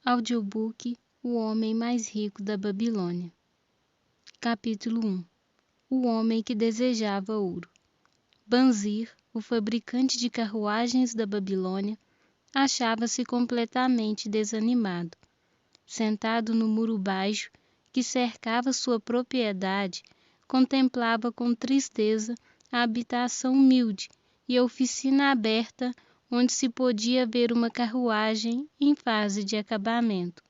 Audiobook O Homem Mais Rico da Babilônia. Capítulo 1. O Homem que Desejava Ouro. Banzir, o fabricante de carruagens da Babilônia, achava-se completamente desanimado. Sentado no muro baixo que cercava sua propriedade, contemplava com tristeza a habitação humilde e a oficina aberta onde se podia ver uma carruagem em fase de acabamento.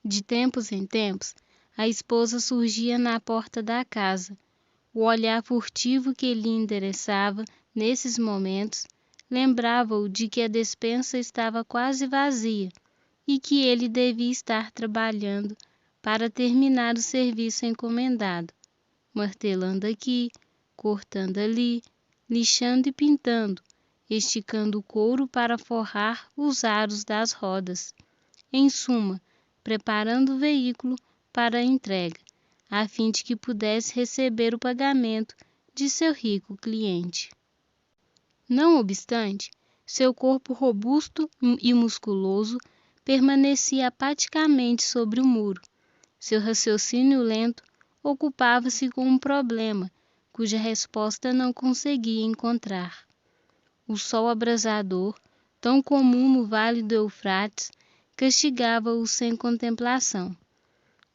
De tempos em tempos, a esposa surgia na porta da casa. O olhar furtivo que lhe endereçava nesses momentos lembrava-o de que a despensa estava quase vazia e que ele devia estar trabalhando para terminar o serviço encomendado, martelando aqui, cortando ali, lixando e pintando, esticando o couro para forrar os aros das rodas. Em suma, preparando o veículo para a entrega, a fim de que pudesse receber o pagamento de seu rico cliente. Não obstante, seu corpo robusto e musculoso permanecia apaticamente sobre o muro. Seu raciocínio lento ocupava-se com um problema cuja resposta não conseguia encontrar. O sol abrasador, tão comum no vale do Eufrates, castigava-o sem contemplação.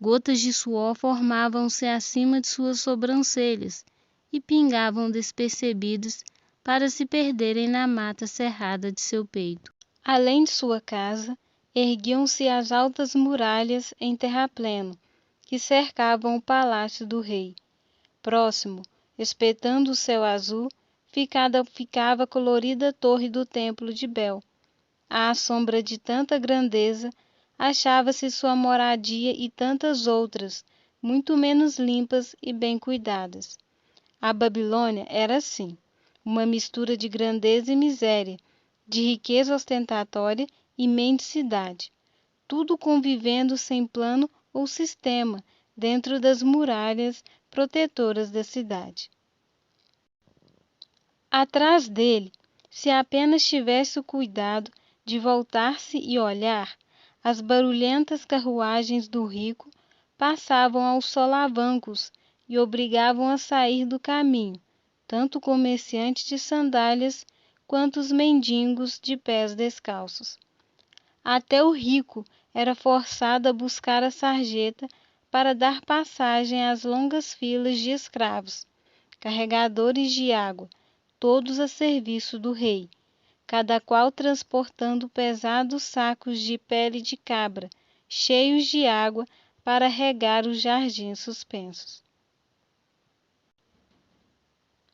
Gotas de suor formavam-se acima de suas sobrancelhas e pingavam despercebidas para se perderem na mata cerrada de seu peito. Além de sua casa, erguiam-se as altas muralhas em terrapleno que cercavam o palácio do rei. Próximo, espetando o céu azul, ficava a colorida torre do templo de Bel. À sombra de tanta grandeza, achava-se sua moradia e tantas outras, muito menos limpas e bem cuidadas. A Babilônia era assim, uma mistura de grandeza e miséria, de riqueza ostentatória e mendicidade, tudo convivendo sem plano ou sistema dentro das muralhas protetoras da cidade. Atrás dele, se apenas tivesse o cuidado de voltar-se e olhar, as barulhentas carruagens do rico passavam aos solavancos e obrigavam a sair do caminho, tanto o comerciante de sandálias quanto os mendigos de pés descalços. Até o rico era forçado a buscar a sarjeta para dar passagem às longas filas de escravos, carregadores de água, todos a serviço do rei, cada qual transportando pesados sacos de pele de cabra, cheios de água para regar os jardins suspensos.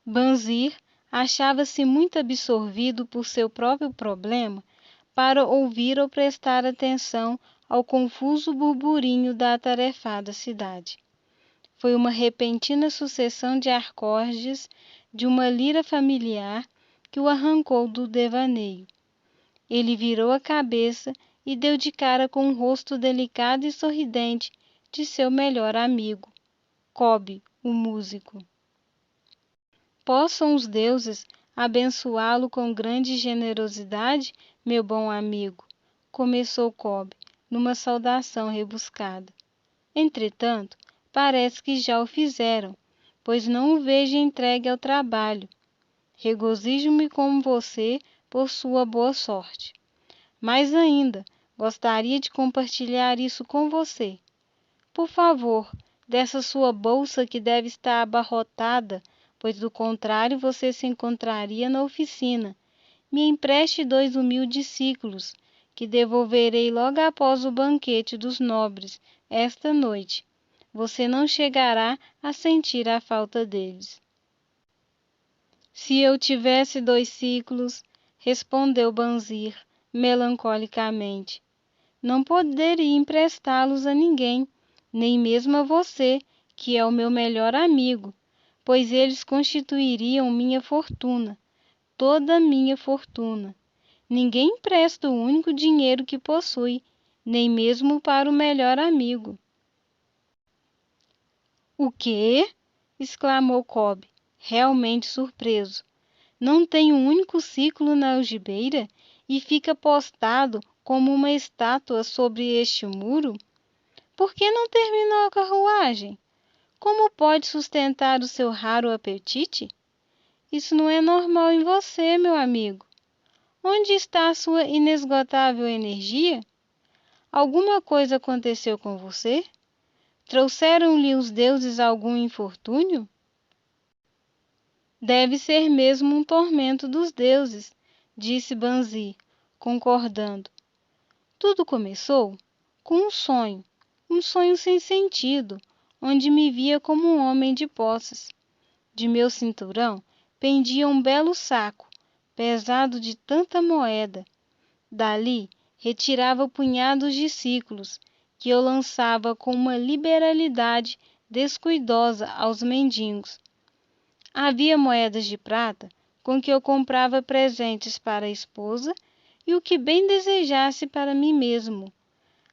Banzir achava-se muito absorvido por seu próprio problema para ouvir ou prestar atenção ao confuso burburinho da atarefada cidade. Foi uma repentina sucessão de acordes de uma lira familiar que o arrancou do devaneio. Ele virou a cabeça e deu de cara com o rosto delicado e sorridente de seu melhor amigo, Cobb, o músico. Possam os deuses abençoá-lo com grande generosidade, meu bom amigo, começou Cobb, numa saudação rebuscada. Entretanto, parece que já o fizeram, pois não o vejo entregue ao trabalho. Regozijo-me com você por sua boa sorte. Mais ainda, gostaria de compartilhar isso com você. Por favor, dessa sua bolsa que deve estar abarrotada, pois do contrário você se encontraria na oficina. Me empreste 2 humildes ciclos, que devolverei logo após o banquete dos nobres, esta noite. Você não chegará a sentir a falta deles. Se eu tivesse 2 ciclos, respondeu Banzir, melancolicamente, não poderia emprestá-los a ninguém, nem mesmo a você, que é o meu melhor amigo, pois eles constituiriam minha fortuna, toda a minha fortuna. Ninguém empresta o único dinheiro que possui, nem mesmo para o melhor amigo. O quê? Exclamou Cobb, realmente surpreso. Não tem um único ciclo na algibeira e fica postado como uma estátua sobre este muro? Por que não terminou a carruagem? Como pode sustentar o seu raro apetite? Isso não é normal em você, meu amigo. Onde está a sua inesgotável energia? Alguma coisa aconteceu com você? Trouxeram-lhe os deuses algum infortúnio? Deve ser mesmo um tormento dos deuses, disse Banzi, concordando. Tudo começou com um sonho sem sentido, onde me via como um homem de posses. De meu cinturão pendia um belo saco, pesado de tanta moeda. Dali retirava punhados de ciclos, que eu lançava com uma liberalidade descuidosa aos mendigos. Havia moedas de prata com que eu comprava presentes para a esposa e o que bem desejasse para mim mesmo.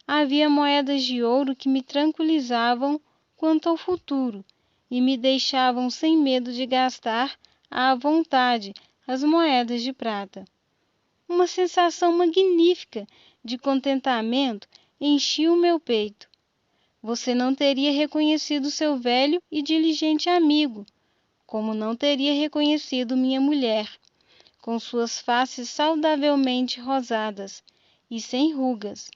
Havia moedas de ouro que me tranquilizavam quanto ao futuro e me deixavam sem medo de gastar à vontade as moedas de prata. Uma sensação magnífica de contentamento enchia o meu peito. Você não teria reconhecido seu velho e diligente amigo, como não teria reconhecido minha mulher, com suas faces saudavelmente rosadas e sem rugas.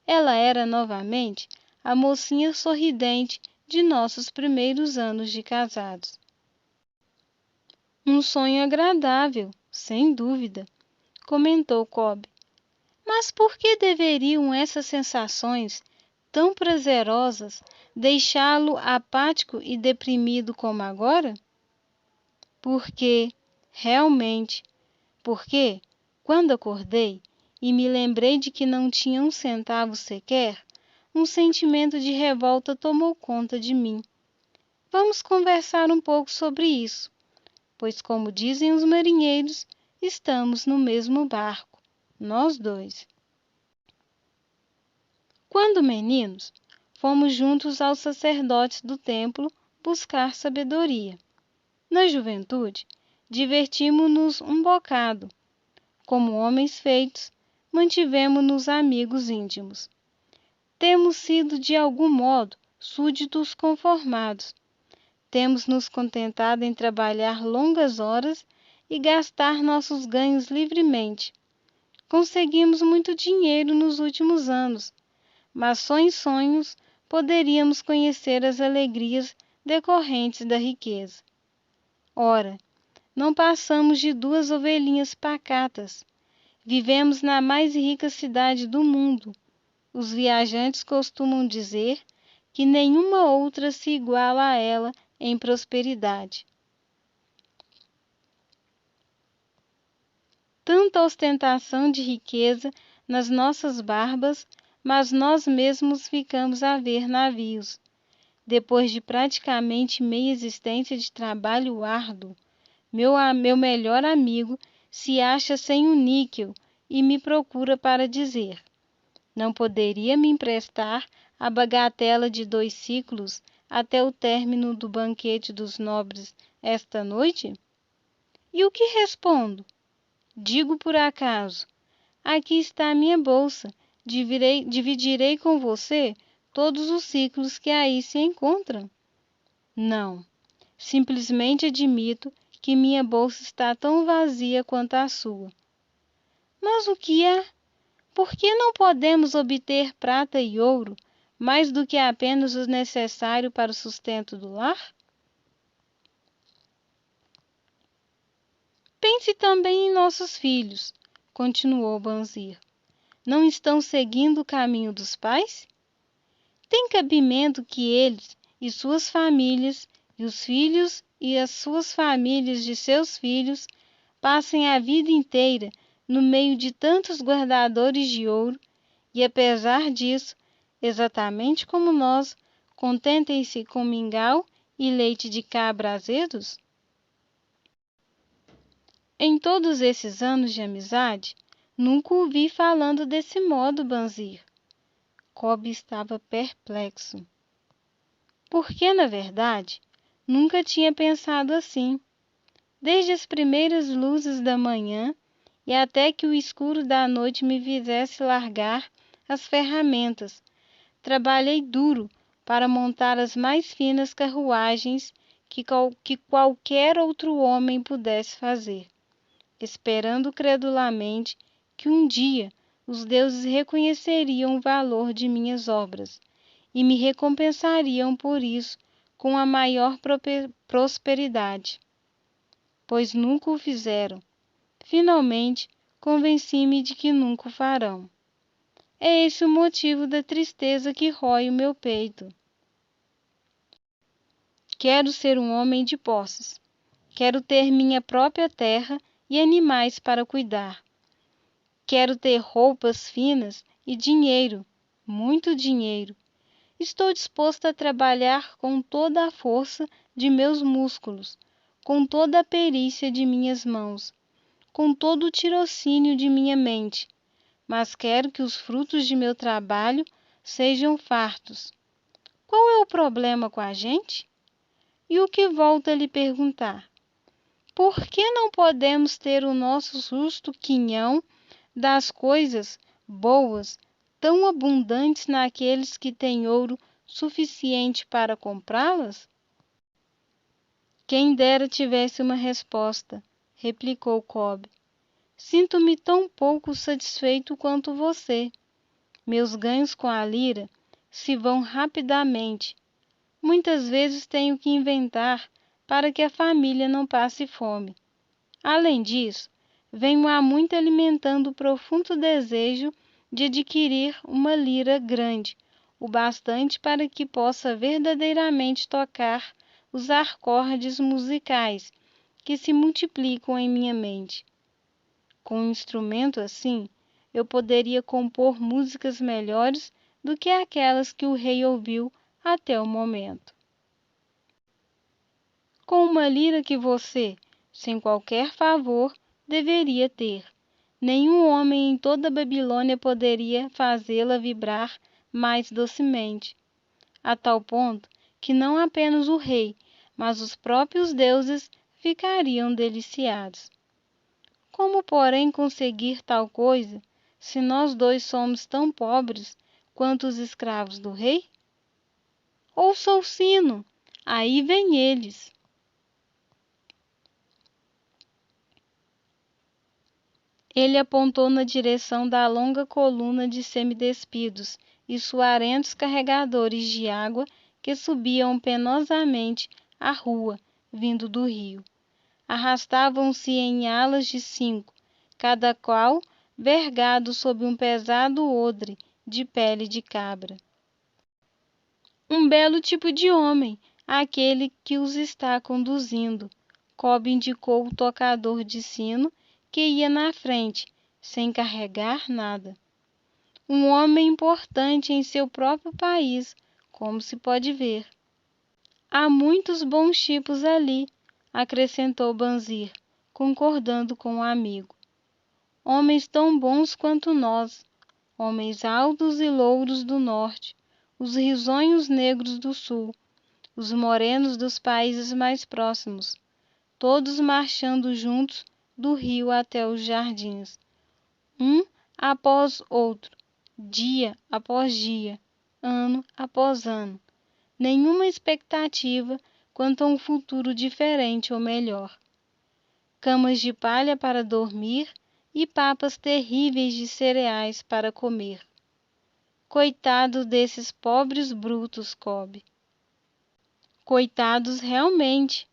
Ela era novamente a mocinha sorridente de nossos primeiros anos de casados. Um sonho agradável, sem dúvida, comentou Cobb. Mas por que deveriam essas sensações tão prazerosas deixá-lo apático e deprimido como agora? Realmente, porque, quando acordei e me lembrei de que não tinha um centavo sequer, um sentimento de revolta tomou conta de mim. Vamos conversar um pouco sobre isso, pois, como dizem os marinheiros, estamos no mesmo barco, nós dois. Quando meninos, fomos juntos aos sacerdotes do templo buscar sabedoria. Na juventude, divertimos-nos um bocado. Como homens feitos, mantivemo-nos amigos íntimos. Temos sido, de algum modo, súditos conformados. Temos nos contentado em trabalhar longas horas e gastar nossos ganhos livremente. Conseguimos muito dinheiro nos últimos anos, mas só em sonhos poderíamos conhecer as alegrias decorrentes da riqueza. Ora, não passamos de 2 ovelhinhas pacatas. Vivemos na mais rica cidade do mundo. Os viajantes costumam dizer que nenhuma outra se iguala a ela em prosperidade. Tanta ostentação de riqueza nas nossas barbas, mas nós mesmos ficamos a ver navios. Depois de praticamente meia existência de trabalho árduo, meu melhor amigo se acha sem um níquel e me procura para dizer: não poderia me emprestar a bagatela de 2 siclos até o término do banquete dos nobres esta noite? E o que respondo? Digo por acaso: aqui está a minha bolsa, dividirei com você todos os ciclos que aí se encontram? Não, simplesmente admito que minha bolsa está tão vazia quanto a sua. Mas o que há? Por que não podemos obter prata e ouro, mais do que apenas o necessário para o sustento do lar? Pense também em nossos filhos, continuou Banzir. Não estão seguindo o caminho dos pais? Tem cabimento que eles e suas famílias, e os filhos e as suas famílias de seus filhos, passem a vida inteira no meio de tantos guardadores de ouro e, apesar disso, exatamente como nós, contentem-se com mingau e leite de cabra azedos? Em todos esses anos de amizade, nunca o vi falando desse modo, Banzir. Cobb estava perplexo. Porque, na verdade, nunca tinha pensado assim. Desde as primeiras luzes da manhã, e até que o escuro da noite me fizesse largar as ferramentas. Trabalhei duro para montar as mais finas carruagens que qualquer outro homem pudesse fazer, esperando credulamente que um dia os deuses reconheceriam o valor de minhas obras e me recompensariam por isso com a maior prosperidade, pois nunca o fizeram. Finalmente, convenci-me de que nunca o farão. É esse o motivo da tristeza que rói o meu peito. Quero ser um homem de posses. Quero ter minha própria terra e animais para cuidar. Quero ter roupas finas e dinheiro, muito dinheiro. Estou disposto a trabalhar com toda a força de meus músculos, com toda a perícia de minhas mãos, com todo o tirocínio de minha mente, mas quero que os frutos de meu trabalho sejam fartos. Qual é o problema com a gente? E o que volto a lhe perguntar? Por que não podemos ter o nosso justo quinhão das coisas boas, tão abundantes naqueles que têm ouro suficiente para comprá-las? Quem dera tivesse uma resposta, replicou Cobb. Sinto-me tão pouco satisfeito quanto você. Meus ganhos com a lira se vão rapidamente. Muitas vezes tenho que inventar para que a família não passe fome. Além disso, venho há muito alimentando o profundo desejo de adquirir uma lira grande, o bastante para que possa verdadeiramente tocar os acordes musicais que se multiplicam em minha mente. Com um instrumento assim, eu poderia compor músicas melhores do que aquelas que o rei ouviu até o momento. Com uma lira que você, sem qualquer favor, deveria ter. Nenhum homem em toda a Babilônia poderia fazê-la vibrar mais docemente, a tal ponto que não apenas o rei, mas os próprios deuses ficariam deliciados. Como, porém, conseguir tal coisa, se nós dois somos tão pobres quanto os escravos do rei? Ouça o sino, aí vêm eles. Ele apontou na direção da longa coluna de semidespidos e suarentos carregadores de água que subiam penosamente a rua, vindo do rio. Arrastavam-se em alas de 5, cada qual vergado sob um pesado odre de pele de cabra. Um belo tipo de homem, aquele que os está conduzindo. Cobb indicou o tocador de sino que ia na frente, sem carregar nada. Um homem importante em seu próprio país, como se pode ver. Há muitos bons tipos ali, acrescentou Banzir, concordando com o amigo. Homens tão bons quanto nós, homens altos e louros do norte, os risonhos negros do sul, os morenos dos países mais próximos, todos marchando juntos do rio até os jardins, um após outro, dia após dia, ano após ano. Nenhuma expectativa quanto a um futuro diferente ou melhor. Camas de palha para dormir e papas terríveis de cereais para comer. Coitados desses pobres brutos, Cobb. Coitados realmente.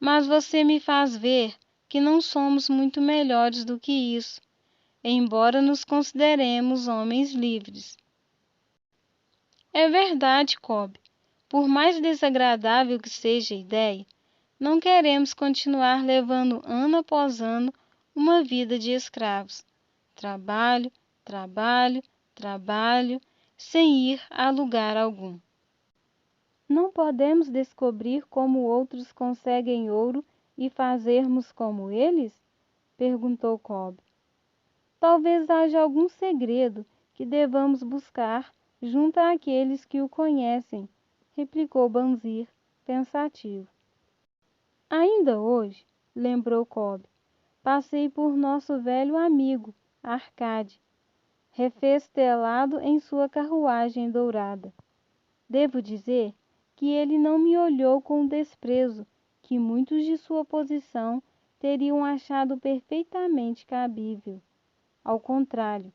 Mas você me faz ver que não somos muito melhores do que isso, embora nos consideremos homens livres. É verdade, Cobb. Por mais desagradável que seja a ideia, não queremos continuar levando ano após ano uma vida de escravos. Trabalho, trabalho, trabalho, sem ir a lugar algum. Não podemos descobrir como outros conseguem ouro e fazermos como eles? Perguntou Cobb. Talvez haja algum segredo que devamos buscar junto àqueles que o conhecem, replicou Banzir, pensativo. Ainda hoje, lembrou Cobb, passei por nosso velho amigo, Arcade, refestelado em sua carruagem dourada. Devo dizer que ele não me olhou com o desprezo que muitos de sua posição teriam achado perfeitamente cabível. Ao contrário,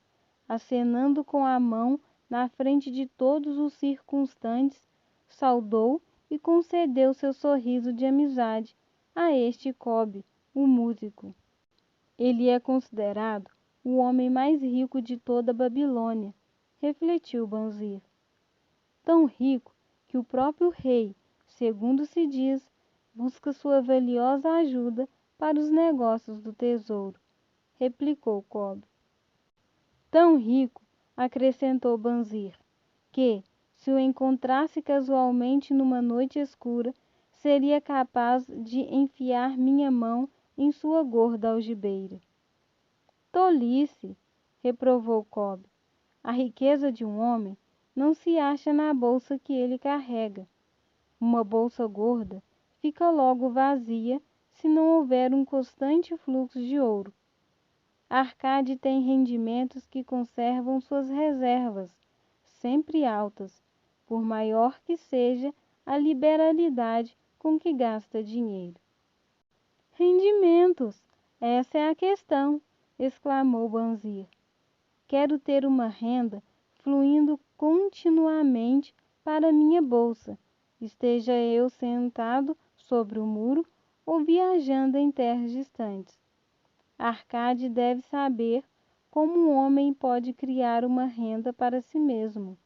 acenando com a mão na frente de todos os circunstantes, saudou e concedeu seu sorriso de amizade a este Cobb, o músico. Ele é considerado o homem mais rico de toda a Babilônia, refletiu Banzir. Tão rico que o próprio rei, segundo se diz, busca sua valiosa ajuda para os negócios do tesouro, replicou Cobb. Tão rico, acrescentou Banzir, que, se o encontrasse casualmente numa noite escura, seria capaz de enfiar minha mão em sua gorda algibeira. Tolice, reprovou Cobb. A riqueza de um homem não se acha na bolsa que ele carrega. Uma bolsa gorda fica logo vazia se não houver um constante fluxo de ouro. Arcade tem rendimentos que conservam suas reservas, sempre altas, por maior que seja a liberalidade com que gasta dinheiro. Rendimentos, essa é a questão, exclamou Banzir. Quero ter uma renda fluindo continuamente para minha bolsa, esteja eu sentado sobre o muro ou viajando em terras distantes. Arcade deve saber como um homem pode criar uma renda para si mesmo.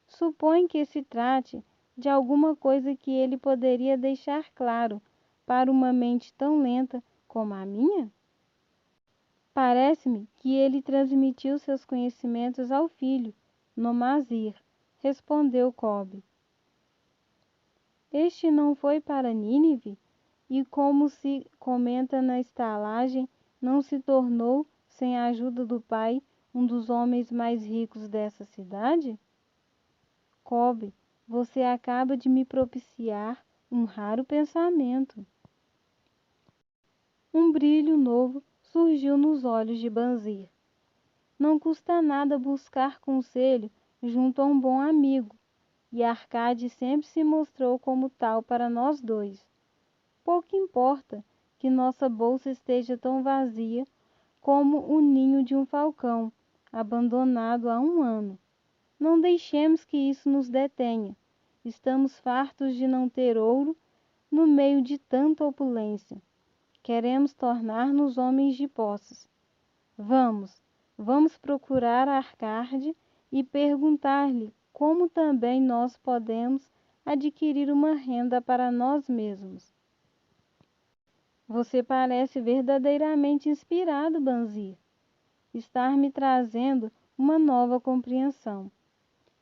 Supõe que se trate de alguma coisa que ele poderia deixar claro para uma mente tão lenta como a minha? Parece-me que ele transmitiu seus conhecimentos ao filho, Nomazir, respondeu Cobb. Este não foi para Nínive, e como se comenta na estalagem, não se tornou, sem a ajuda do pai, um dos homens mais ricos dessa cidade? Cobb, você acaba de me propiciar um raro pensamento. Um brilho novo surgiu nos olhos de Banzir. Não custa nada buscar conselho junto a um bom amigo, e Arcade sempre se mostrou como tal para nós dois. Pouco importa que nossa bolsa esteja tão vazia como o ninho de um falcão, abandonado há um ano. Não deixemos que isso nos detenha. Estamos fartos de não ter ouro no meio de tanta opulência. Queremos tornar-nos homens de posses. Vamos procurar Arcade e perguntar-lhe como também nós podemos adquirir uma renda para nós mesmos. Você parece verdadeiramente inspirado, Banzir. Está me trazendo uma nova compreensão.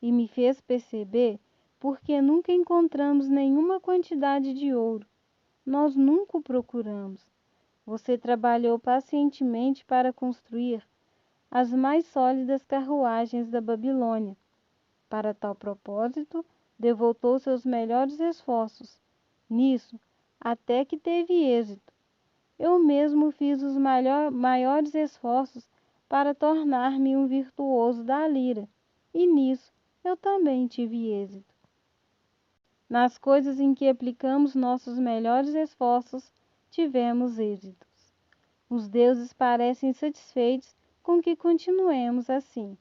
E me fez perceber porque nunca encontramos nenhuma quantidade de ouro. Nós nunca o procuramos. Você trabalhou pacientemente para construir as mais sólidas carruagens da Babilônia. Para tal propósito, devotou seus melhores esforços. Nisso, até que teve êxito. Eu mesmo fiz os maiores esforços para tornar-me um virtuoso da lira, e nisso eu também tive êxito. Nas coisas em que aplicamos nossos melhores esforços, tivemos êxitos. Os deuses parecem satisfeitos com que continuemos assim.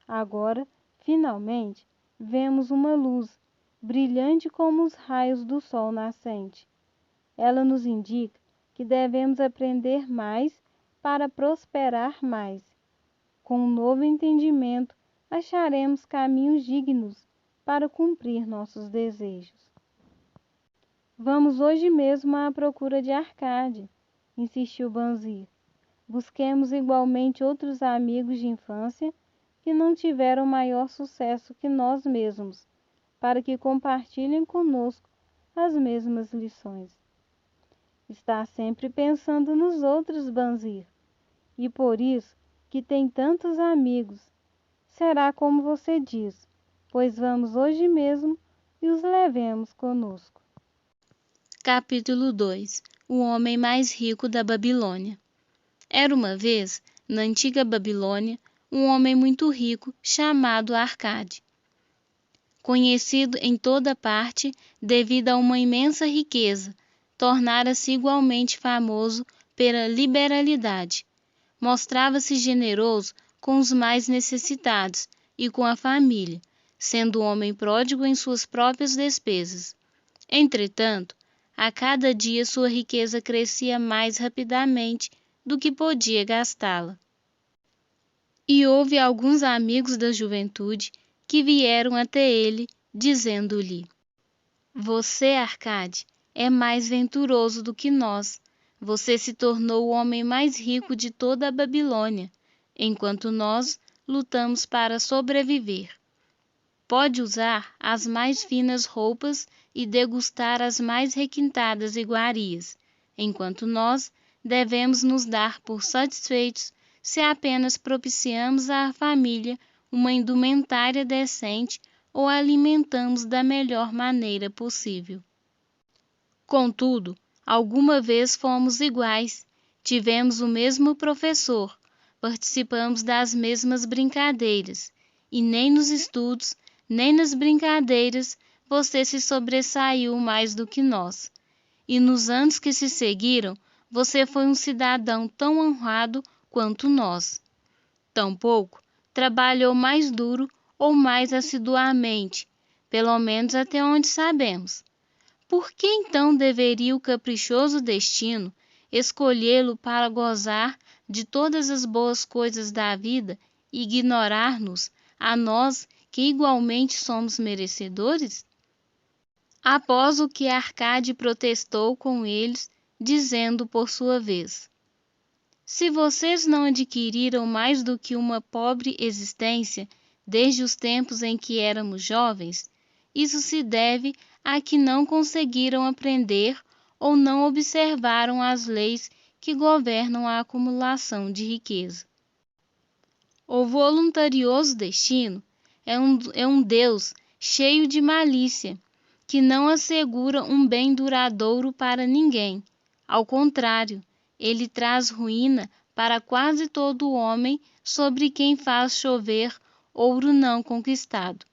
Agora, finalmente, vemos uma luz, brilhante como os raios do sol nascente. Ela nos indica que devemos aprender mais para prosperar mais. Com um novo entendimento, acharemos caminhos dignos para cumprir nossos desejos. Vamos hoje mesmo à procura de Arcade, insistiu Banzir. Busquemos igualmente outros amigos de infância que não tiveram maior sucesso que nós mesmos, para que compartilhem conosco as mesmas lições. Está sempre pensando nos outros, Banzir, e por isso que tem tantos amigos. Será como você diz, pois vamos hoje mesmo e os levemos conosco. Capítulo 2. o homem mais rico da Babilônia. Era uma vez, na antiga Babilônia, um homem muito rico chamado Arcade. Conhecido em toda parte devido a uma imensa riqueza, tornara-se igualmente famoso pela liberalidade. Mostrava-se generoso com os mais necessitados e com a família, sendo um homem pródigo em suas próprias despesas. Entretanto, a cada dia sua riqueza crescia mais rapidamente do que podia gastá-la. E houve alguns amigos da juventude que vieram até ele, dizendo-lhe: Você, Arcade, é mais venturoso do que nós. Você se tornou o homem mais rico de toda a Babilônia, enquanto nós lutamos para sobreviver. Pode usar as mais finas roupas e degustar as mais requintadas iguarias, enquanto nós devemos nos dar por satisfeitos se apenas propiciamos à família uma indumentária decente ou alimentamos da melhor maneira possível. Contudo, alguma vez fomos iguais, tivemos o mesmo professor, participamos das mesmas brincadeiras, e nem nos estudos, nem nas brincadeiras você se sobressaiu mais do que nós. E nos anos que se seguiram, você foi um cidadão tão honrado quanto nós. Tampouco trabalhou mais duro ou mais assiduamente, pelo menos até onde sabemos. Por que então deveria o caprichoso destino escolhê-lo para gozar de todas as boas coisas da vida e ignorar-nos, a nós que igualmente somos merecedores? Após o que Arcade protestou com eles, dizendo por sua vez: Se vocês não adquiriram mais do que uma pobre existência desde os tempos em que éramos jovens, isso se deve a que não conseguiram aprender ou não observaram as leis que governam a acumulação de riqueza. O voluntarioso destino é um Deus cheio de malícia, que não assegura um bem duradouro para ninguém. Ao contrário, ele traz ruína para quase todo homem sobre quem faz chover ouro não conquistado.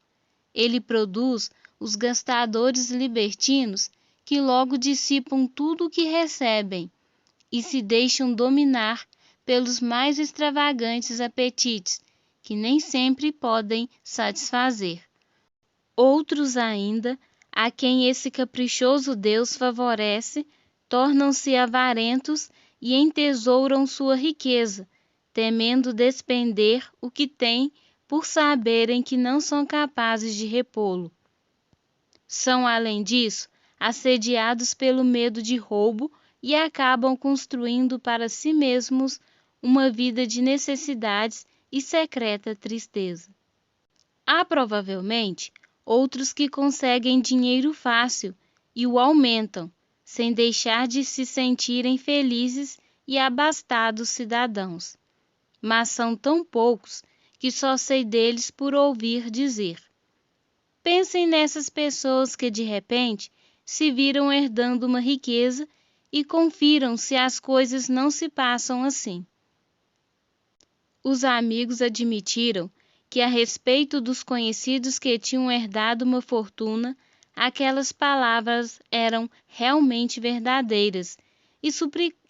Ele produz os gastadores libertinos que logo dissipam tudo o que recebem e se deixam dominar pelos mais extravagantes apetites, que nem sempre podem satisfazer. Outros ainda, a quem esse caprichoso Deus favorece, tornam-se avarentos e entesouram sua riqueza, temendo despender o que têm por saberem que não são capazes de repô-lo. São, além disso, assediados pelo medo de roubo e acabam construindo para si mesmos uma vida de necessidades e secreta tristeza. Há provavelmente outros que conseguem dinheiro fácil e o aumentam, sem deixar de se sentirem felizes e abastados cidadãos. Mas são tão poucos que só sei deles por ouvir dizer. Pensem nessas pessoas que de repente se viram herdando uma riqueza e confiram se as coisas não se passam assim. Os amigos admitiram que a respeito dos conhecidos que tinham herdado uma fortuna, aquelas palavras eram realmente verdadeiras e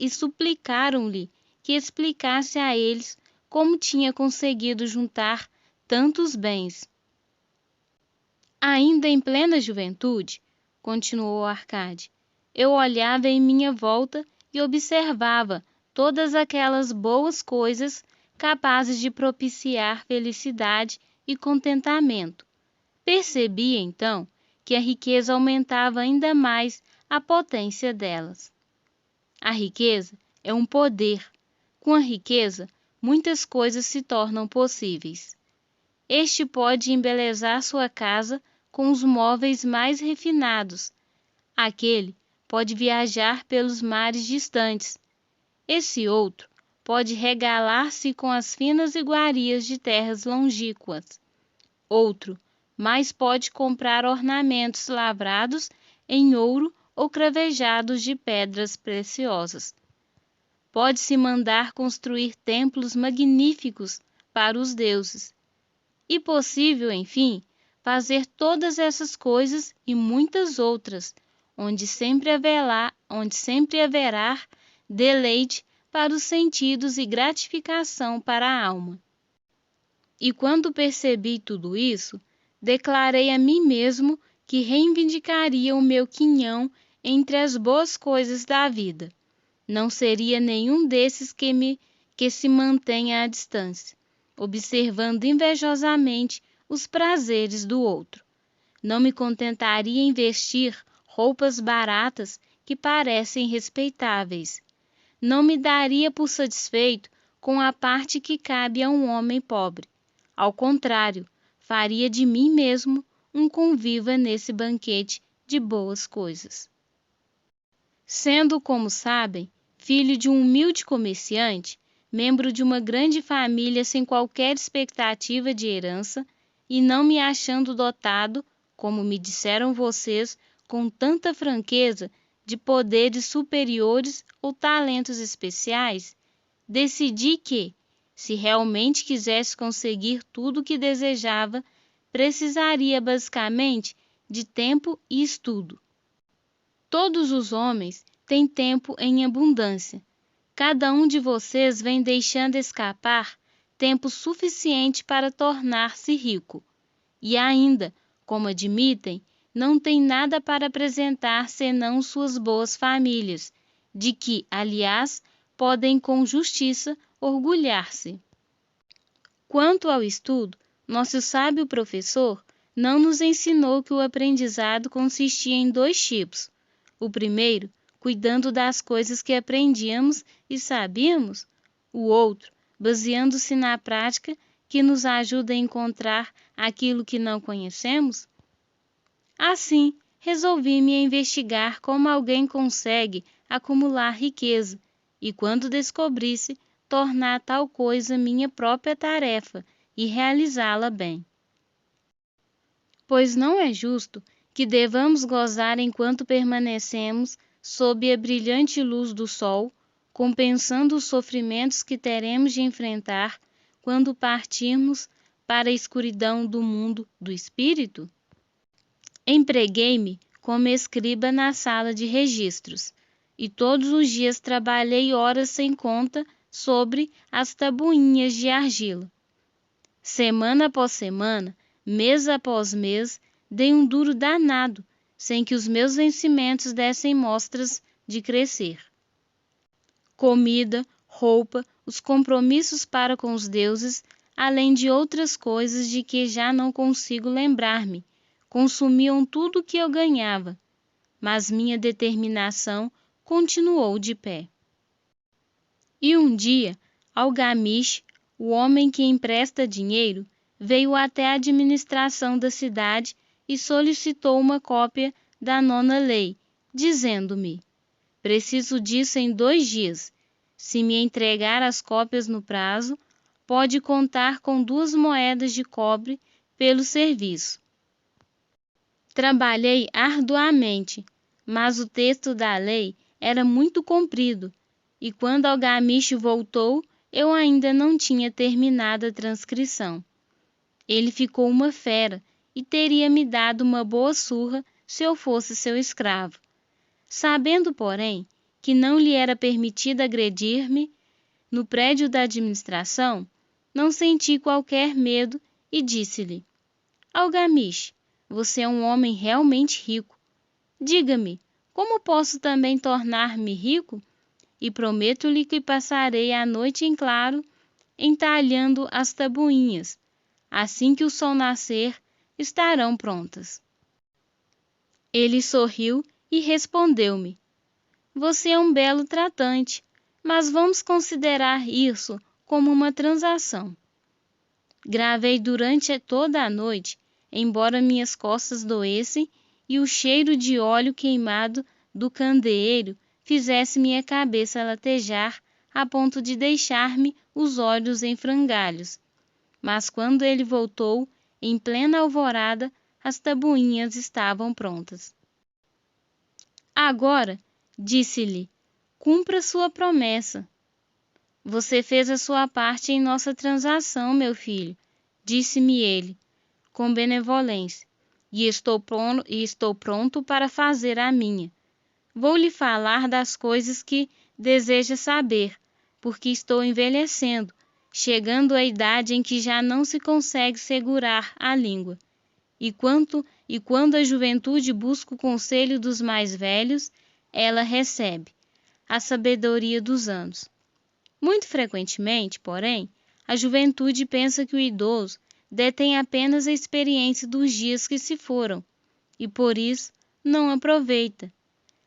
suplicaram-lhe que explicasse a eles como tinha conseguido juntar tantos bens. Ainda em plena juventude, continuou Arcade, eu olhava em minha volta e observava todas aquelas boas coisas capazes de propiciar felicidade e contentamento. Percebi, então, que a riqueza aumentava ainda mais a potência delas. A riqueza é um poder. Com a riqueza, muitas coisas se tornam possíveis. Este pode embelezar sua casa com os móveis mais refinados. Aquele pode viajar pelos mares distantes. Esse outro pode regalar-se com as finas iguarias de terras longínquas. Outro mais pode comprar ornamentos lavrados em ouro ou cravejados de pedras preciosas. Pode-se mandar construir templos magníficos para os deuses. E possível, enfim, fazer todas essas coisas e muitas outras, onde sempre haverá deleite para os sentidos e gratificação para a alma. E quando percebi tudo isso, declarei a mim mesmo que reivindicaria o meu quinhão entre as boas coisas da vida. Não seria nenhum desses que se mantenha à distância, observando invejosamente os prazeres do outro. Não me contentaria em vestir roupas baratas que parecem respeitáveis. Não me daria por satisfeito com a parte que cabe a um homem pobre. Ao contrário, faria de mim mesmo um conviva nesse banquete de boas coisas. Sendo, como sabem, filho de um humilde comerciante, membro de uma grande família sem qualquer expectativa de herança, e não me achando dotado, como me disseram vocês, com tanta franqueza, de poderes superiores ou talentos especiais, decidi que, se realmente quisesse conseguir tudo o que desejava, precisaria basicamente de tempo e estudo. Todos os homens têm tempo em abundância. Cada um de vocês vem deixando escapar tempo suficiente para tornar-se rico. E ainda, como admitem, não tem nada para apresentar senão suas boas famílias, de que, aliás, podem com justiça orgulhar-se. Quanto ao estudo, nosso sábio professor não nos ensinou que o aprendizado consistia em 2 tipos. O primeiro, cuidando das coisas que aprendíamos e sabíamos. O outro, baseando-se na prática que nos ajuda a encontrar aquilo que não conhecemos. Assim, resolvi-me a investigar como alguém consegue acumular riqueza e, quando descobrisse, tornar tal coisa minha própria tarefa e realizá-la bem. Pois não é justo que devamos gozar enquanto permanecemos sob a brilhante luz do sol, compensando os sofrimentos que teremos de enfrentar quando partirmos para a escuridão do mundo do espírito? Empreguei-me como escriba na sala de registros, e todos os dias trabalhei horas sem conta sobre as tabuinhas de argila. Semana após semana, mês após mês, dei um duro danado, sem que os meus vencimentos dessem mostras de crescer. Comida, roupa, os compromissos para com os deuses, além de outras coisas de que já não consigo lembrar-me, consumiam tudo o que eu ganhava, mas minha determinação continuou de pé. E um dia, Algamish, o homem que empresta dinheiro, veio até a administração da cidade e solicitou uma cópia da 9ª lei, dizendo-me: preciso disso em 2 dias. Se me entregar as cópias no prazo, pode contar com 2 moedas de cobre pelo serviço. Trabalhei arduamente, mas o texto da lei era muito comprido, e quando Algamish voltou, eu ainda não tinha terminado a transcrição. Ele ficou uma fera e teria me dado uma boa surra se eu fosse seu escravo. Sabendo, porém, que não lhe era permitido agredir-me no prédio da administração, não senti qualquer medo e disse-lhe: Algamish, você é um homem realmente rico. Diga-me, como posso também tornar-me rico? E prometo-lhe que passarei a noite em claro entalhando as tabuinhas. Assim que o sol nascer, estarão prontas. Ele sorriu e respondeu-me: você é um belo tratante, mas vamos considerar isso como uma transação. Gravei durante toda a noite, embora minhas costas doessem e o cheiro de óleo queimado do candeeiro fizesse minha cabeça latejar a ponto de deixar-me os olhos em frangalhos. Mas quando ele voltou, em plena alvorada, as tabuinhas estavam prontas. Agora, disse-lhe, cumpra sua promessa. Você fez a sua parte em nossa transação, meu filho, disse-me ele, com benevolência, e estou pronto para fazer a minha. Vou lhe falar das coisas que deseja saber, porque estou envelhecendo, chegando à idade em que já não se consegue segurar a língua. E quando a juventude busca o conselho dos mais velhos, ela recebe a sabedoria dos anos. Muito frequentemente, porém, a juventude pensa que o idoso detém apenas a experiência dos dias que se foram, e por isso não aproveita.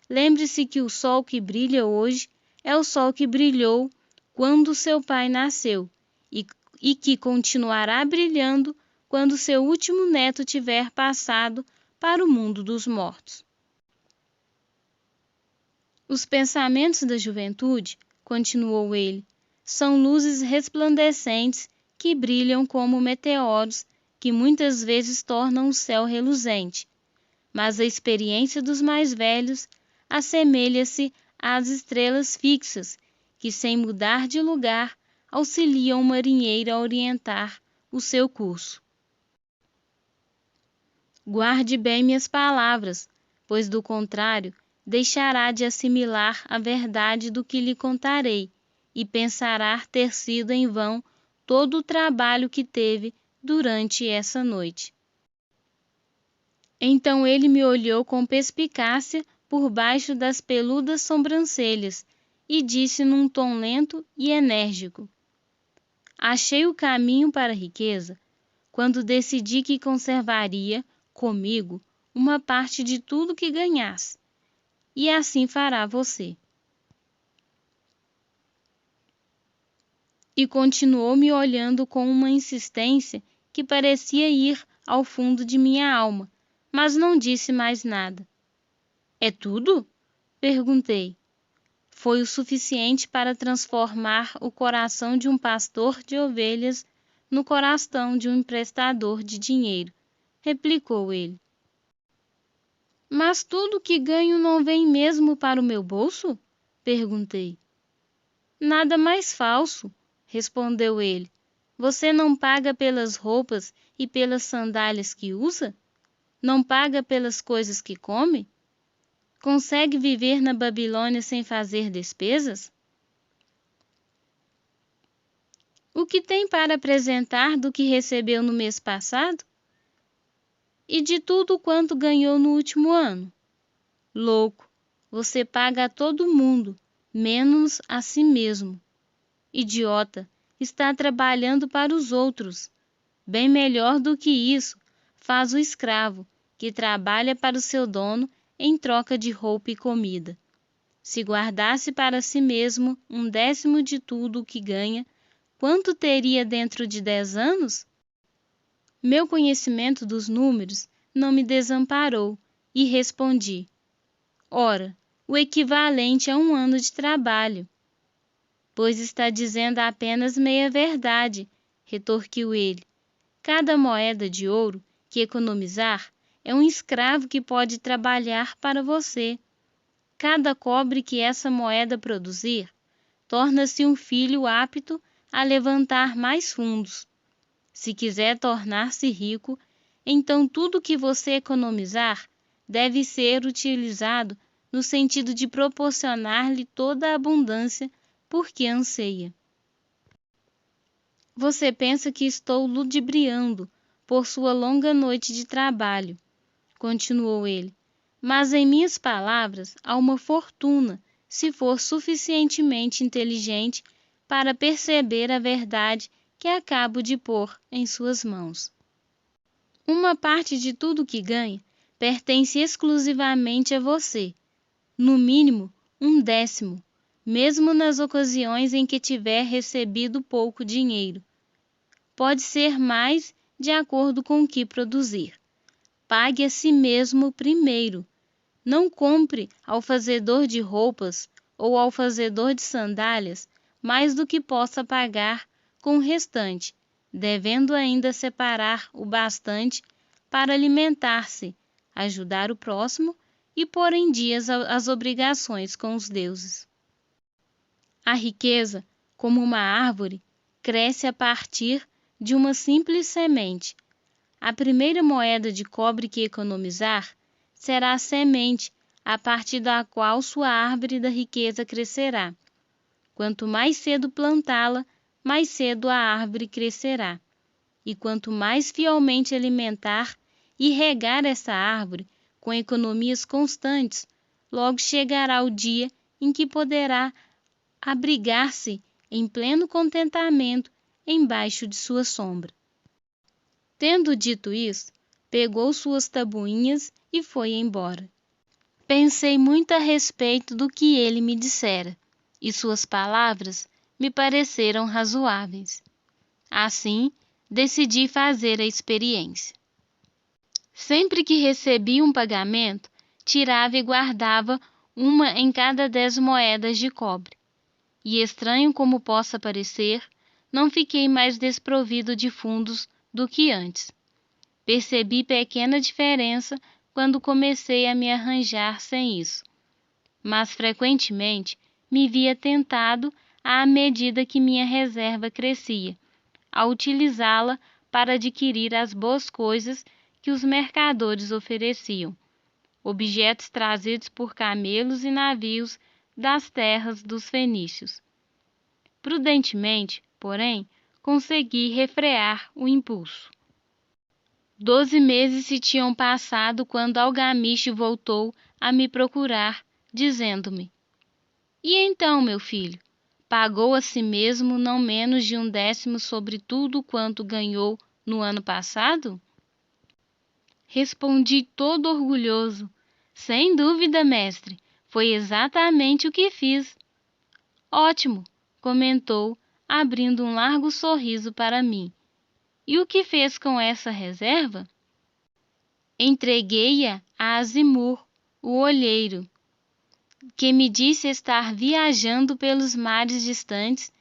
Lembre-se que o sol que brilha hoje é o sol que brilhou quando seu pai nasceu, e que continuará brilhando quando seu último neto tiver passado para o mundo dos mortos. Os pensamentos da juventude, continuou ele, são luzes resplandecentes que brilham como meteoros, que muitas vezes tornam o céu reluzente. Mas a experiência dos mais velhos assemelha-se às estrelas fixas, que sem mudar de lugar auxiliam o marinheiro a orientar o seu curso. Guarde bem minhas palavras, pois do contrário deixará de assimilar a verdade do que lhe contarei e pensará ter sido em vão todo o trabalho que teve durante essa noite. Então ele me olhou com perspicácia por baixo das peludas sobrancelhas e disse num tom lento e enérgico: achei o caminho para a riqueza quando decidi que conservaria comigo uma parte de tudo que ganhasse, e assim fará você. E continuou me olhando com uma insistência que parecia ir ao fundo de minha alma, mas não disse mais nada. É tudo? Perguntei. Foi o suficiente para transformar o coração de um pastor de ovelhas no coração de um emprestador de dinheiro, replicou ele. Mas tudo que ganho não vem mesmo para o meu bolso? Perguntei. Nada mais falso, respondeu ele. Você não paga pelas roupas e pelas sandálias que usa? Não paga pelas coisas que come? Consegue viver na Babilônia sem fazer despesas? O que tem para apresentar do que recebeu no mês passado? E de tudo quanto ganhou no último ano? Louco, você paga a todo mundo, menos a si mesmo. Idiota, está trabalhando para os outros. Bem melhor do que isso faz o escravo, que trabalha para o seu dono em troca de roupa e comida. Se guardasse para si mesmo 1/10 de tudo o que ganha, quanto teria dentro de 10 anos? Meu conhecimento dos números não me desamparou e respondi: ora, o equivalente a 1 ano de trabalho. Pois está dizendo apenas meia verdade, retorquiu ele. Cada moeda de ouro que economizar é um escravo que pode trabalhar para você. Cada cobre que essa moeda produzir, torna-se um filho apto a levantar mais fundos. Se quiser tornar-se rico, então tudo que você economizar deve ser utilizado no sentido de proporcionar-lhe toda a abundância por que anseia. Você pensa que estou ludibriando por sua longa noite de trabalho, continuou ele, mas em minhas palavras há uma fortuna se for suficientemente inteligente para perceber a verdade que acabo de pôr em suas mãos. Uma parte de tudo que ganha pertence exclusivamente a você, no mínimo 1/10, mesmo nas ocasiões em que tiver recebido pouco dinheiro. Pode ser mais de acordo com o que produzir. Pague a si mesmo primeiro. Não compre ao fazedor de roupas ou ao fazedor de sandálias mais do que possa pagar com o restante, devendo ainda separar o bastante para alimentar-se, ajudar o próximo e pôr em dias as obrigações com os deuses. A riqueza, como uma árvore, cresce a partir de uma simples semente. A primeira moeda de cobre que economizar será a semente a partir da qual sua árvore da riqueza crescerá. Quanto mais cedo plantá-la, mais cedo a árvore crescerá. E quanto mais fielmente alimentar e regar essa árvore com economias constantes, logo chegará o dia em que poderá abrigar-se em pleno contentamento embaixo de sua sombra. Tendo dito isso, pegou suas tabuinhas e foi embora. Pensei muito a respeito do que ele me dissera, e suas palavras me pareceram razoáveis. Assim, decidi fazer a experiência. Sempre que recebia um pagamento, tirava e guardava uma em cada 10 moedas de cobre. E estranho como possa parecer, não fiquei mais desprovido de fundos do que antes. Percebi pequena diferença quando comecei a me arranjar sem isso, mas frequentemente me via tentado à medida que minha reserva crescia, a utilizá-la para adquirir as boas coisas que os mercadores ofereciam, objetos trazidos por camelos e navios das terras dos fenícios. Prudentemente, porém, consegui refrear o impulso. 12 meses se tinham passado quando Algamish voltou a me procurar, dizendo-me: "E então, meu filho, pagou a si mesmo não menos de 1/10 sobre tudo quanto ganhou no ano passado?" Respondi todo orgulhoso: "Sem dúvida, mestre, foi exatamente o que fiz." "Ótimo!" comentou, abrindo um largo sorriso para mim. "E o que fez com essa reserva?" "Entreguei-a a Azimur, o olheiro, que me disse estar viajando pelos mares distantes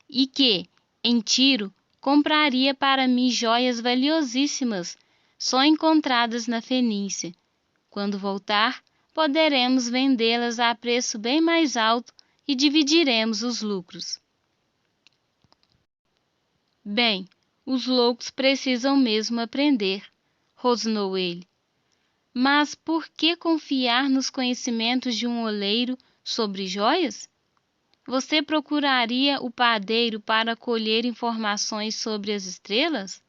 e que, em Tiro, compraria para mim joias valiosíssimas, só encontradas na Fenícia. Quando voltar, poderemos vendê-las a preço bem mais alto e dividiremos os lucros." "Bem, os loucos precisam mesmo aprender", rosnou ele. "Mas por que confiar nos conhecimentos de um oleiro sobre joias? Você procuraria o padeiro para colher informações sobre as estrelas?"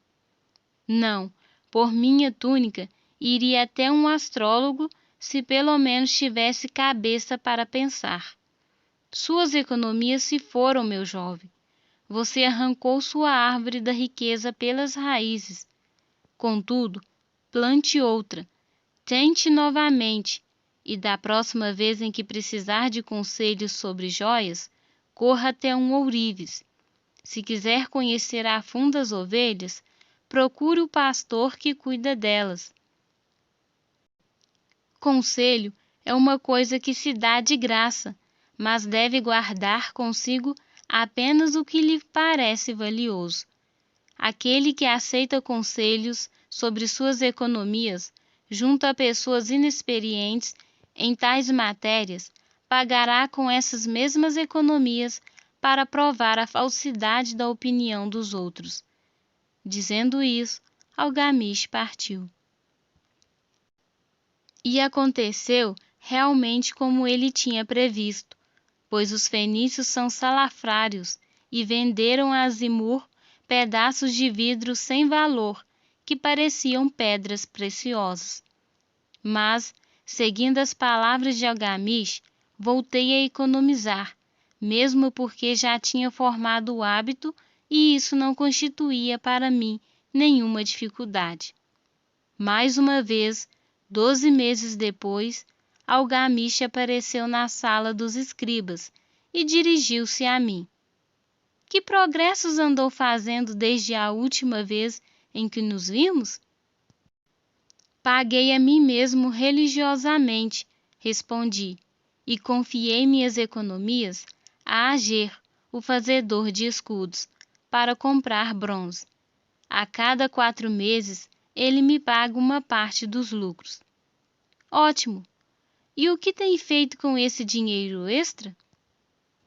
"Não, por minha túnica, iria até um astrólogo se pelo menos tivesse cabeça para pensar." "Suas economias se foram, meu jovem. Você arrancou sua árvore da riqueza pelas raízes. Contudo, plante outra, tente novamente, e da próxima vez em que precisar de conselhos sobre joias, corra até um ourives. Se quiser conhecer a fundo as ovelhas, procure o pastor que cuida delas. Conselho é uma coisa que se dá de graça, mas deve guardar consigo apenas o que lhe parece valioso. Aquele que aceita conselhos sobre suas economias junto a pessoas inexperientes em tais matérias, pagará com essas mesmas economias para provar a falsidade da opinião dos outros." Dizendo isso, Algamish partiu. E aconteceu realmente como ele tinha previsto, pois os fenícios são salafrários e venderam a Azimur pedaços de vidro sem valor, que pareciam pedras preciosas. Mas, seguindo as palavras de Algamish, voltei a economizar, mesmo porque já tinha formado o hábito e isso não constituía para mim nenhuma dificuldade. Mais uma vez, 12 meses depois, Algamish apareceu na sala dos escribas e dirigiu-se a mim. "Que progressos andou fazendo desde a última vez em que nos vimos?" "Paguei a mim mesmo religiosamente", respondi, "e confiei minhas economias a Ager, o fazedor de escudos, para comprar bronze. A cada 4 meses, ele me paga uma parte dos lucros." "Ótimo! E o que tem feito com esse dinheiro extra?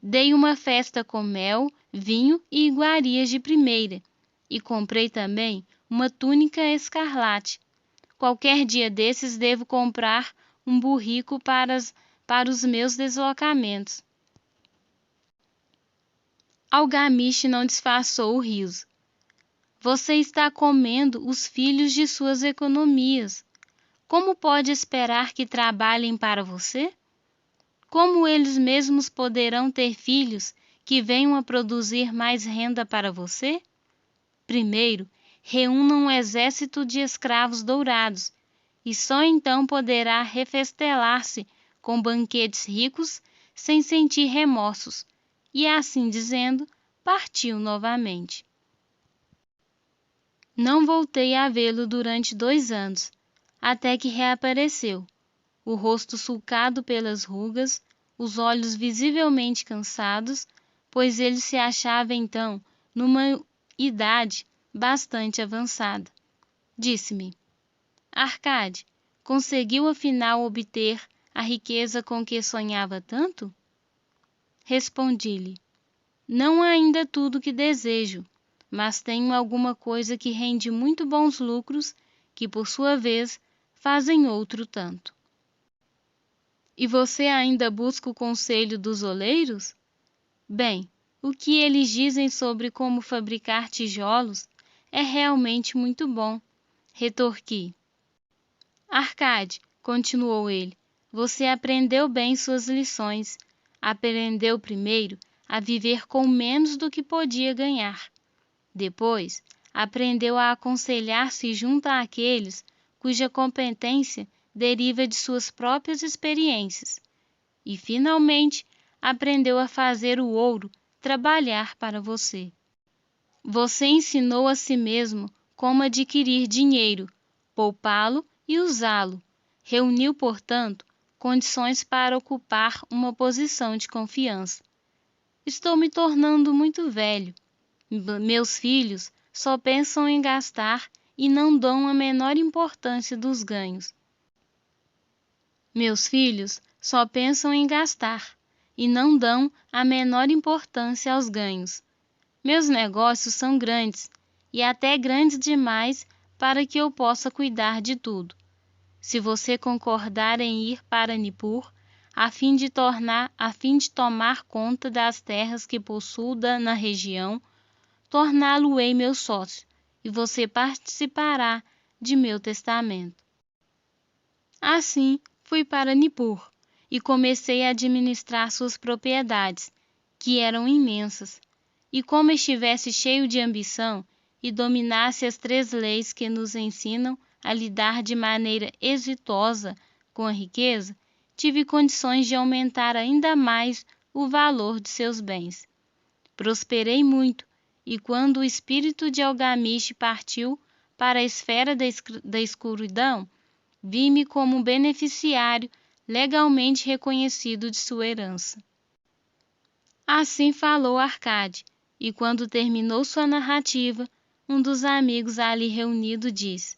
Dei uma festa com mel, vinho e iguarias de primeira, e comprei também uma túnica escarlate. Qualquer dia desses devo comprar um burrico para os meus deslocamentos. Algamiche não disfarçou o riso. Você está comendo os filhos de suas economias. Como pode esperar que trabalhem para você? Como eles mesmos poderão ter filhos que venham a produzir mais renda para você? Primeiro, reúna um exército de escravos dourados, e só então poderá refestelar-se com banquetes ricos sem sentir remorsos, e assim dizendo, partiu novamente. Não voltei a vê-lo durante 2 anos, até que reapareceu, o rosto sulcado pelas rugas, os olhos visivelmente cansados, pois ele se achava então numa idade bastante avançada. Disse-me: Arcade, conseguiu afinal obter a riqueza com que sonhava tanto? Respondi-lhe: não ainda tudo que desejo, mas tenho alguma coisa que rende muito bons lucros, que por sua vez fazem outro tanto. E você ainda busca o conselho dos oleiros? Bem, o que eles dizem sobre como fabricar tijolos é realmente muito bom, retorqui. Arcade, continuou ele, você aprendeu bem suas lições. Aprendeu primeiro a viver com menos do que podia ganhar. Depois, aprendeu a aconselhar-se junto àqueles cuja competência deriva de suas próprias experiências. E, finalmente, aprendeu a fazer o ouro trabalhar para você. Você ensinou a si mesmo como adquirir dinheiro, poupá-lo e usá-lo. Reuniu, portanto, condições para ocupar uma posição de confiança. Estou me tornando muito velho. Meus filhos só pensam em gastar e não dão a menor importância dos ganhos. Meus filhos só pensam em gastar e não dão a menor importância aos ganhos. Meus negócios são grandes e até grandes demais para que eu possa cuidar de tudo. Se você concordar em ir para Nippur, a fim de tomar conta das terras que possuo na região, torná-lo-ei meu sócio, e você participará de meu testamento. Assim, fui para Nippur e comecei a administrar suas propriedades, que eram imensas, e como estivesse cheio de ambição e dominasse as 3 leis que nos ensinam a lidar de maneira exitosa com a riqueza, tive condições de aumentar ainda mais o valor de seus bens. Prosperei muito, e quando o espírito de Algamiche partiu para a esfera da escuridão, vi-me como um beneficiário legalmente reconhecido de sua herança. Assim falou Arcade, e quando terminou sua narrativa, um dos amigos ali reunido disse: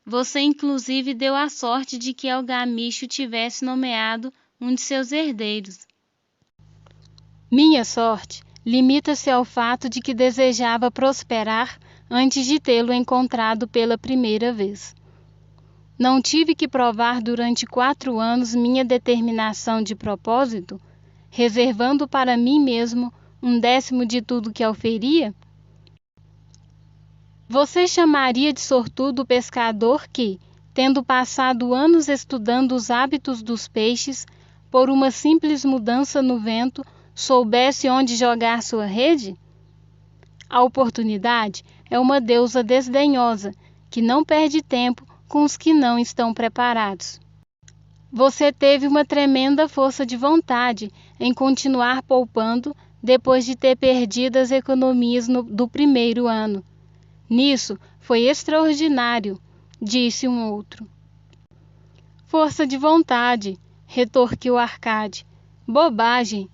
você inclusive deu a sorte de que Algamiche o tivesse nomeado um de seus herdeiros. Minha sorte limita-se ao fato de que desejava prosperar antes de tê-lo encontrado pela primeira vez. Não tive que provar durante 4 anos minha determinação de propósito, reservando para mim mesmo 1/10 de tudo que oferia? Você chamaria de sortudo o pescador que, tendo passado anos estudando os hábitos dos peixes, por uma simples mudança no vento, soubesse onde jogar sua rede? A oportunidade é uma deusa desdenhosa, que não perde tempo com os que não estão preparados. Você teve uma tremenda força de vontade em continuar poupando depois de ter perdido as economias do primeiro ano. Nisso foi extraordinário, disse um outro. Força de vontade, retorquiu Arcade. Bobagem!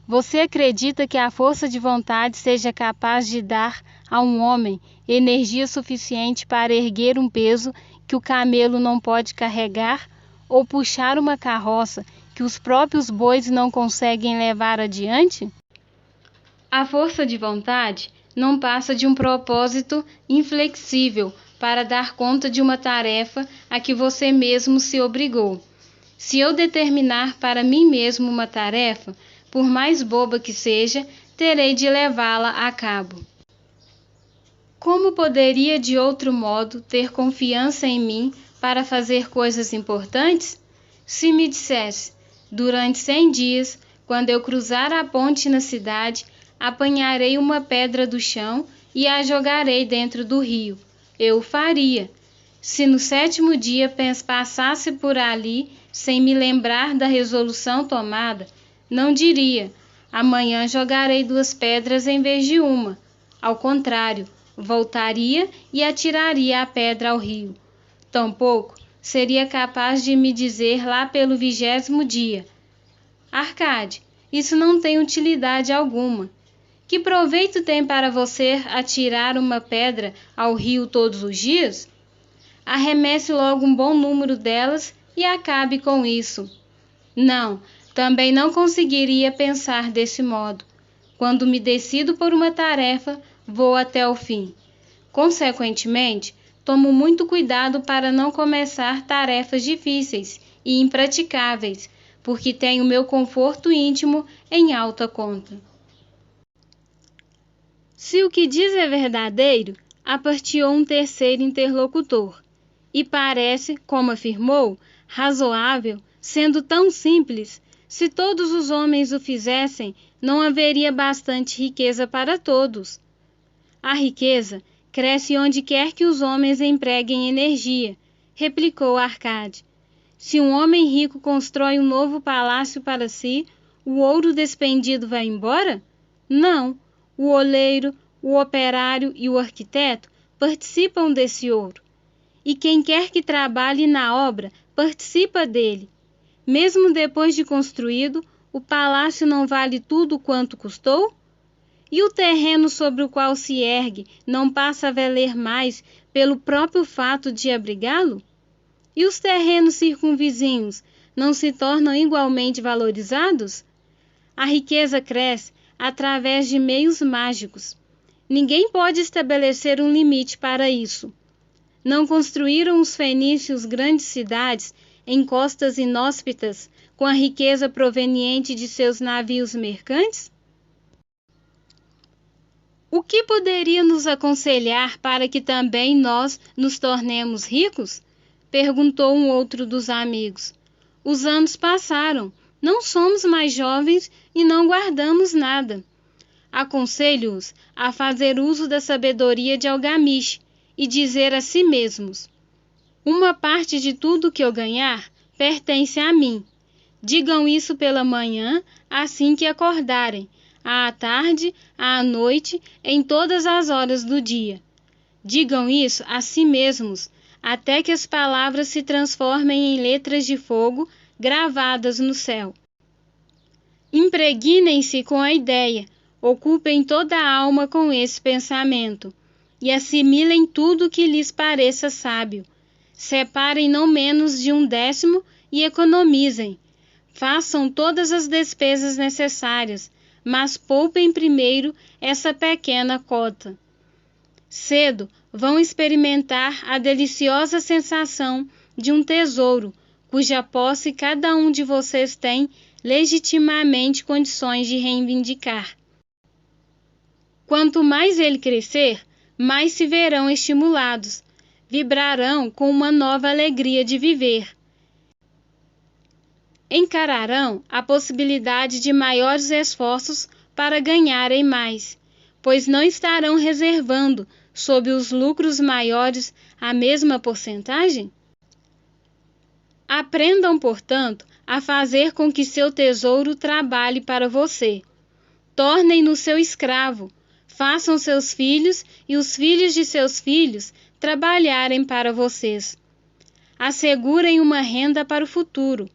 Você acredita que a força de vontade seja capaz de dar a um homem energia suficiente para erguer um peso que o camelo não pode carregar, ou puxar uma carroça que os próprios bois não conseguem levar adiante? A força de vontade não passa de um propósito inflexível para dar conta de uma tarefa a que você mesmo se obrigou. Se eu determinar para mim mesmo uma tarefa, por mais boba que seja, terei de levá-la a cabo. Como poderia de outro modo ter confiança em mim para fazer coisas importantes? Se me dissesse, durante 100 dias, quando eu cruzar a ponte na cidade, apanharei uma pedra do chão e a jogarei dentro do rio. Eu o faria. Se no 7º dia passasse por ali, sem me lembrar da resolução tomada, não diria, amanhã jogarei 2 pedras em vez de uma. Ao contrário, voltaria e atiraria a pedra ao rio. Tampouco seria capaz de me dizer lá pelo 20º dia: Arcade, isso não tem utilidade alguma. Que proveito tem para você atirar uma pedra ao rio todos os dias? Arremesse logo um bom número delas e acabe com isso. Não, também não conseguiria pensar desse modo. Quando me decido por uma tarefa, vou até o fim. Consequentemente, tomo muito cuidado para não começar tarefas difíceis e impraticáveis, porque tenho meu conforto íntimo em alta conta. Se o que diz é verdadeiro, aparteou um terceiro interlocutor, e parece, como afirmou, razoável, sendo tão simples. Se todos os homens o fizessem, não haveria bastante riqueza para todos. A riqueza cresce onde quer que os homens empreguem energia, replicou Arcade. Se um homem rico constrói um novo palácio para si, o ouro despendido vai embora? Não. O oleiro, o operário e o arquiteto participam desse ouro. E quem quer que trabalhe na obra participa dele. Mesmo depois de construído, o palácio não vale tudo quanto custou? E o terreno sobre o qual se ergue não passa a valer mais pelo próprio fato de abrigá-lo? E os terrenos circunvizinhos não se tornam igualmente valorizados? A riqueza cresce através de meios mágicos. Ninguém pode estabelecer um limite para isso. Não construíram os fenícios grandes cidades em costas inóspitas com a riqueza proveniente de seus navios mercantes? O que poderia nos aconselhar para que também nós nos tornemos ricos? Perguntou um outro dos amigos. Os anos passaram, não somos mais jovens e não guardamos nada. Aconselho-os a fazer uso da sabedoria de Algamish e dizer a si mesmos: uma parte de tudo que eu ganhar pertence a mim. Digam isso pela manhã, assim que acordarem, à tarde, à noite, em todas as horas do dia. Digam isso a si mesmos, até que as palavras se transformem em letras de fogo gravadas no céu. Impregnem-se com a ideia, ocupem toda a alma com esse pensamento, e assimilem tudo que lhes pareça sábio. Separem não menos de 1/10 e economizem. Façam todas as despesas necessárias, mas poupem primeiro essa pequena cota. Cedo vão experimentar a deliciosa sensação de um tesouro, cuja posse cada um de vocês tem legitimamente condições de reivindicar. Quanto mais ele crescer, mais se verão estimulados, vibrarão com uma nova alegria de viver. Encararão a possibilidade de maiores esforços para ganharem mais, pois não estarão reservando sob os lucros maiores a mesma porcentagem? Aprendam, portanto, a fazer com que seu tesouro trabalhe para você. Tornem-no seu escravo, façam seus filhos e os filhos de seus filhos trabalharem para vocês. Assegurem uma renda para o futuro.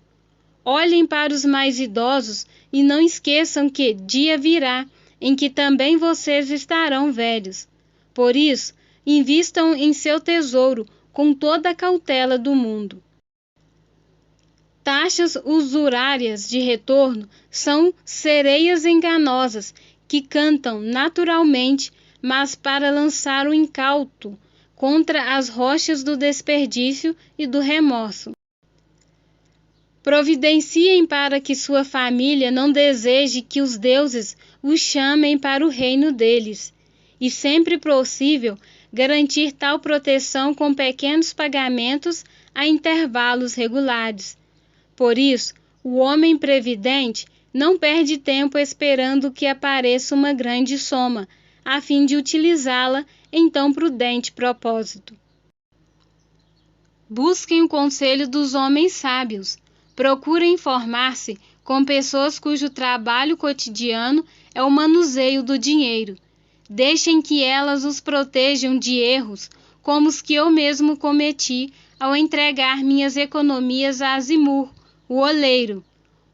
Olhem para os mais idosos e não esqueçam que dia virá em que também vocês estarão velhos. Por isso, invistam em seu tesouro com toda a cautela do mundo. taxas usurárias de retorno são sereias enganosas que cantam naturalmente, mas para lançar o incauto contra as rochas do desperdício e do remorso. Providenciem para que sua família não deseje que os deuses o chamem para o reino deles, e sempre possível garantir tal proteção com pequenos pagamentos a intervalos regulares. Por isso, o homem previdente não perde tempo esperando que apareça uma grande soma, a fim de utilizá-la em tão prudente propósito. Busquem o conselho dos homens sábios. Procurem informar-se com pessoas cujo trabalho cotidiano é o manuseio do dinheiro. Deixem que elas os protejam de erros como os que eu mesmo cometi ao entregar minhas economias a Azimur, o oleiro.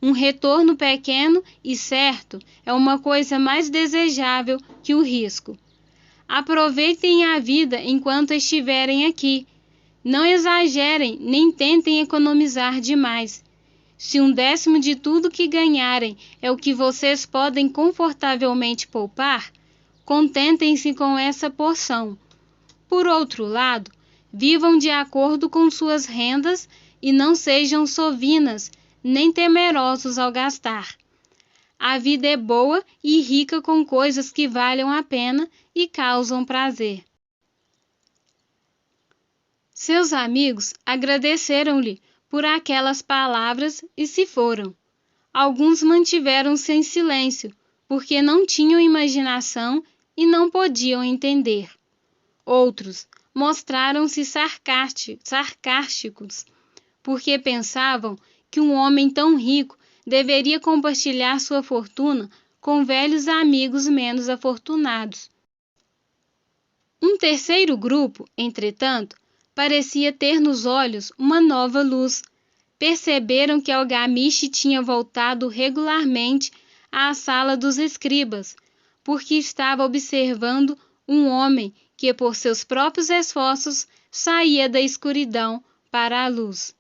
Um retorno pequeno e certo é uma coisa mais desejável que o risco. Aproveitem a vida enquanto estiverem aqui. Não exagerem nem tentem economizar demais. Se 1/10 de tudo que ganharem é o que vocês podem confortavelmente poupar, contentem-se com essa porção. Por outro lado, vivam de acordo com suas rendas e não sejam sovinas nem temerosos ao gastar. A vida é boa e rica com coisas que valham a pena e causam prazer. Seus amigos agradeceram-lhe por aquelas palavras e se foram. Alguns mantiveram-se em silêncio, porque não tinham imaginação e não podiam entender. Outros mostraram-se sarcásticos, porque pensavam que um homem tão rico deveria compartilhar sua fortuna com velhos amigos menos afortunados. Um terceiro grupo, entretanto, parecia ter nos olhos uma nova luz. Perceberam que Algamish tinha voltado regularmente à sala dos escribas, porque estava observando um homem que, por seus próprios esforços, saía da escuridão para a luz.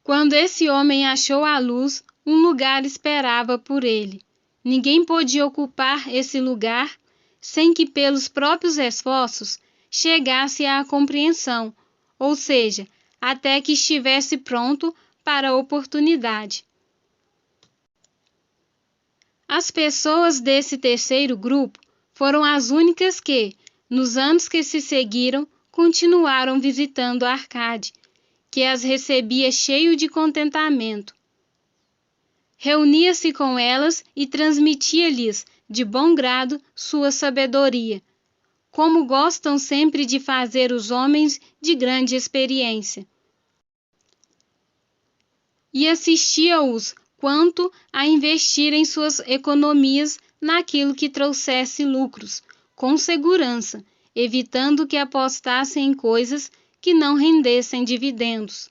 Quando esse homem achou a luz, um lugar esperava por ele. Ninguém podia ocupar esse lugar sem que, pelos próprios esforços, chegasse à compreensão, ou seja, até que estivesse pronto para a oportunidade. As pessoas desse terceiro grupo foram as únicas que, nos anos que se seguiram, continuaram visitando Arcade, que as recebia cheio de contentamento. Reunia-se com elas e transmitia-lhes de bom grado sua sabedoria, como gostam sempre de fazer os homens de grande experiência. E assistia-os quanto a investirem suas economias naquilo que trouxesse lucros, com segurança, evitando que apostassem em coisas que não rendessem dividendos.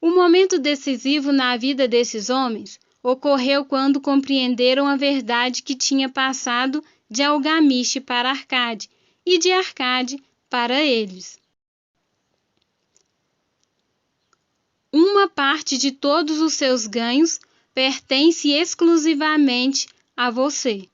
O momento decisivo na vida desses homens ocorreu quando compreenderam a verdade que tinha passado de Algamish para Arcade e de Arcade para eles. Uma parte de todos os seus ganhos pertence exclusivamente a você.